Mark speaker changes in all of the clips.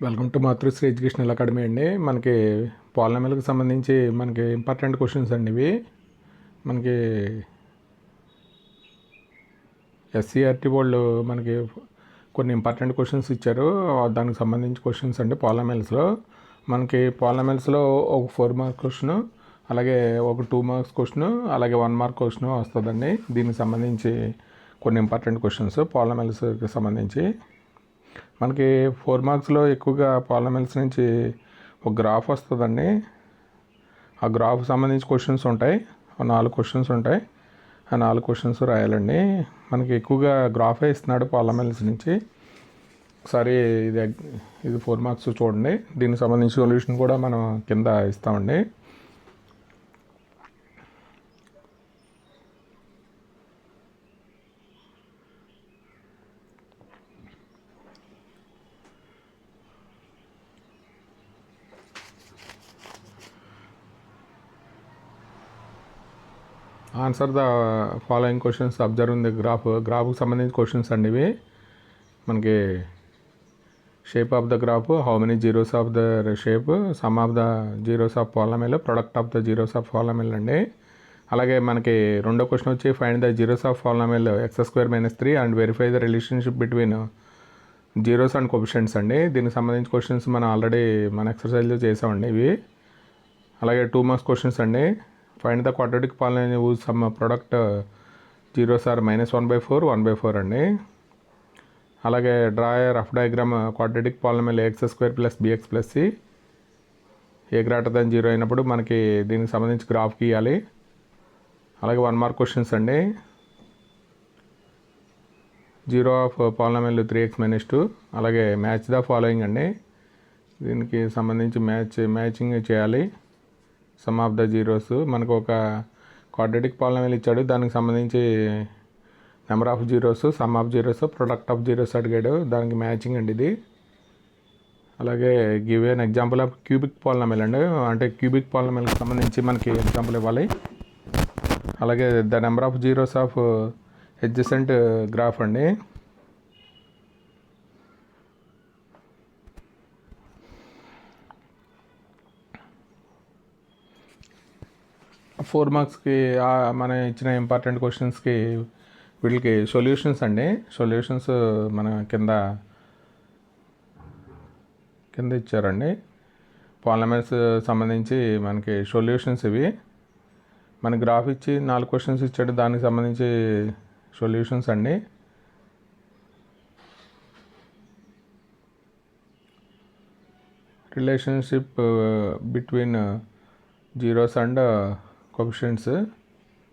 Speaker 1: Welcome to Matrusri educational academy అండి. మనకి పాలినామిల్కి సంబంధించి మనకి ఇంపార్టెంట్ క్వశ్చన్స్ అండి ఇవి. మనకి ఎస్సీఆర్టీ వాళ్ళు మనకి కొన్ని ఇంపార్టెంట్ క్వశ్చన్స్ ఇచ్చారు. దానికి సంబంధించి క్వశ్చన్స్ అండి పాలినామిల్స్లో. మనకి పాలినామిల్స్లో ఒక 4 మార్క్స్ క్వశ్చను, అలాగే ఒక 2 మార్క్స్ క్వశ్చను, అలాగే 1 మార్క్ క్వశ్చను వస్తుందండి. దీనికి సంబంధించి కొన్ని ఇంపార్టెంట్ క్వశ్చన్స్ పాలినామిల్స్కి సంబంధించి. మనకి 4 మార్క్స్లో ఎక్కువగా పాలినామిల్స్ నుంచి ఒక గ్రాఫ్ వస్తుందండి. ఆ గ్రాఫ్ సంబంధించి క్వశ్చన్స్ ఉంటాయి, 4 క్వశ్చన్స్ ఉంటాయి. ఆ 4 క్వశ్చన్స్ రాయాలండి. మనకి ఎక్కువగా గ్రాఫే ఇస్తున్నాడు పాలినామిల్స్ నుంచి. ఒకసారి ఇది 4 మార్క్స్ చూడండి. దీనికి సంబంధించి సొల్యూషన్ కూడా మనం కింద ఇస్తామండి. Answer the following questions, observe in the గ్రాఫ్కి సంబంధించిన క్వశ్చన్స్ అండి ఇవి. మనకి shape of the graph, how many zeros of the shape, sum of the zeros of polynomial, product of the zeros of polynomial అండి. అలాగే మనకి రెండో క్వశ్చన్ వచ్చి find the zeros of polynomial x² - 3 and verify the relationship between zeros and coefficients అండి. దీనికి సంబంధించిన questions మనం already మన ఎక్సర్సైజ్లో చేసామండి ఇవి. అలాగే 2 మార్క్స్ క్వశ్చన్స్ అండి. Find the quadratic polynomial whose sum product zeros are -1/4, 1/4 అండి. అలాగే draw a rough diagram quadratic polynomial ax² + bx + c a 0 అయినప్పుడు మనకి దీనికి సంబంధించి గ్రాఫ్ గీయాలి. అలాగే 1 మార్క్ క్వశ్చన్స్ అండి. జీరో ఆఫ్ పాలినామిల్ 3x - 2, అలాగే మ్యాచ్ ద ఫాలోయింగ్ అండి. దీనికి సంబంధించి మ్యాచింగ్ చేయాలి. సమ్ ఆఫ్ ద జీరోస్, మనకు ఒక క్వాడ్రాటిక్ పాలినామిల్ ఇచ్చాడు, దానికి సంబంధించి number of zeros, some of zeros, product of zeros అడిగాడు, దానికి మ్యాచింగ్ అండి ఇది. అలాగే give an example of cubic polynomial అండి, అంటే క్యూబిక్ పాలినామిల్కి సంబంధించి మనకి ఎగ్జాంపుల్ ఇవ్వాలి. అలాగే the number of zeros of adjacent graph అండి. ఫోర్ మార్క్స్కి మన ఇచ్చిన ఇంపార్టెంట్ క్వశ్చన్స్కి వీళ్ళకి సొల్యూషన్స్ అండి. సొల్యూషన్స్ మన కింద ఇచ్చారండి. పాలినామిల్స్ సంబంధించి మనకి సొల్యూషన్స్ ఇవి. మన గ్రాఫ్ ఇచ్చి 4 క్వశ్చన్స్ ఇచ్చాడు, దానికి సంబంధించి సొల్యూషన్స్ అండి. Relationship between zeros and coefficients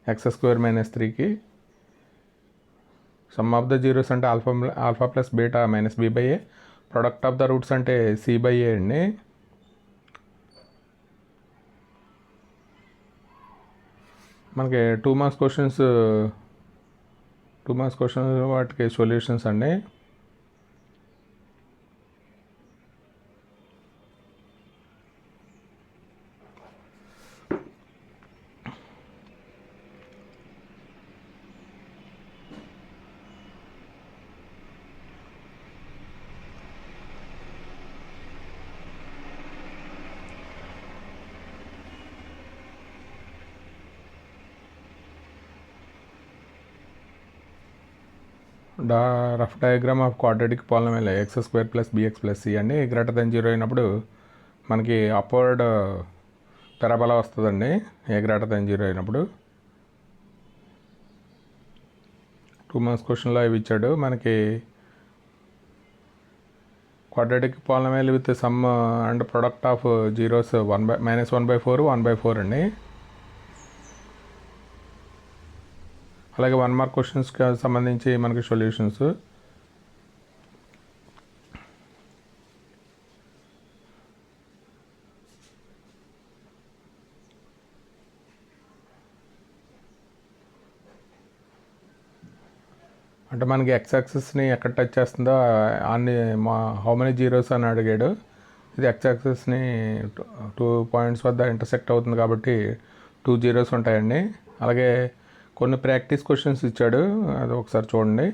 Speaker 1: x² - 3కి. సమ్ ఆఫ్ ద జీరోస్ అంటే alpha plus beta -b/a, product of the roots అంటే c/a అండి. మనకి 2 మార్క్స్ క్వశ్చన్స్ వాటికి సొల్యూషన్స్ అండి. Rough diagram of quadratic polynomial x² + bx + c అండి. a 0 అయినప్పుడు మనకి అప్వర్డ్ పెరాబోలా వస్తుందండి. a 0 అయినప్పుడు 2 మార్క్స్ క్వశ్చన్లో ఇవి ఇచ్చాడు. మనకి quadratic polynomial with some and product of zeros -1/4, 1/4 అండి. అలాగే 1 మార్క్ క్వశ్చన్స్కి సంబంధించి మనకి సొల్యూషన్స్. అంటే మనకి x-యాక్సిస్ని ఎక్కడ టచ్ చేస్తుందో అన్ని హౌ మెనీ జీరోస్ అని అడిగాడు. ఇది x-యాక్సిస్ని 2 పాయింట్స్ వద్ద ఇంటర్సెక్ట్ అవుతుంది కాబట్టి 2 జీరోస్ ఉంటాయండి. అలాగే కొన్ని ప్రాక్టీస్ క్వశ్చన్స్ ఇచ్చాడు, అది ఒకసారి చూడండి.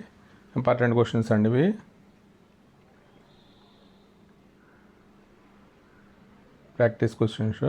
Speaker 1: ఇంపార్టెంట్ క్వశ్చన్స్ అండి ఇవి. Practice questions.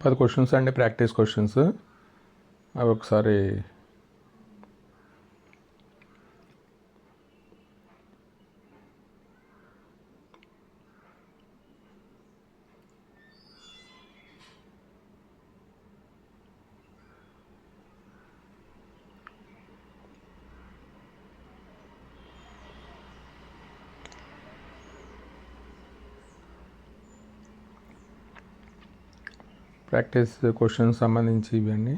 Speaker 1: పది క్వశ్చన్స్ అండి, ప్రాక్టీస్ క్వశ్చన్స్. అవి ఒకసారి ప్రాక్టీస్ క్వశ్చన్స్ సంబంధించి ఇవన్నీ.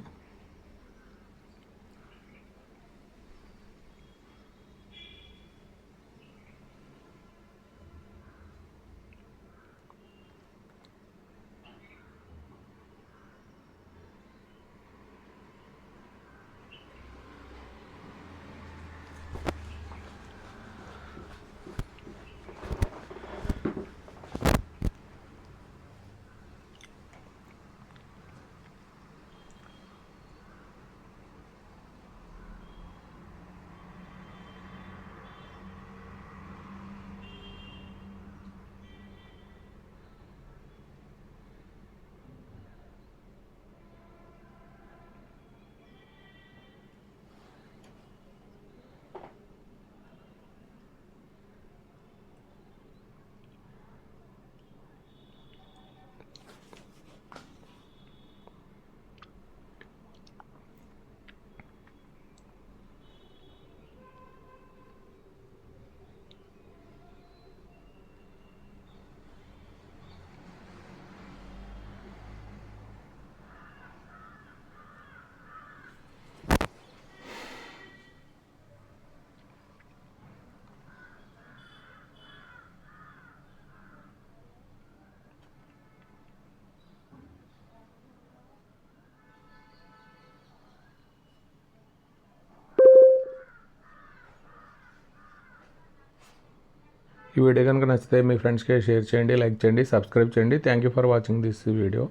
Speaker 1: ఈ వీడియో కనుక నచ్చితే మీ ఫ్రెండ్స్కి షేర్ చేయండి, లైక్ చేయండి, సబ్స్క్రైబ్ చేయండి. Thank you for watching this video.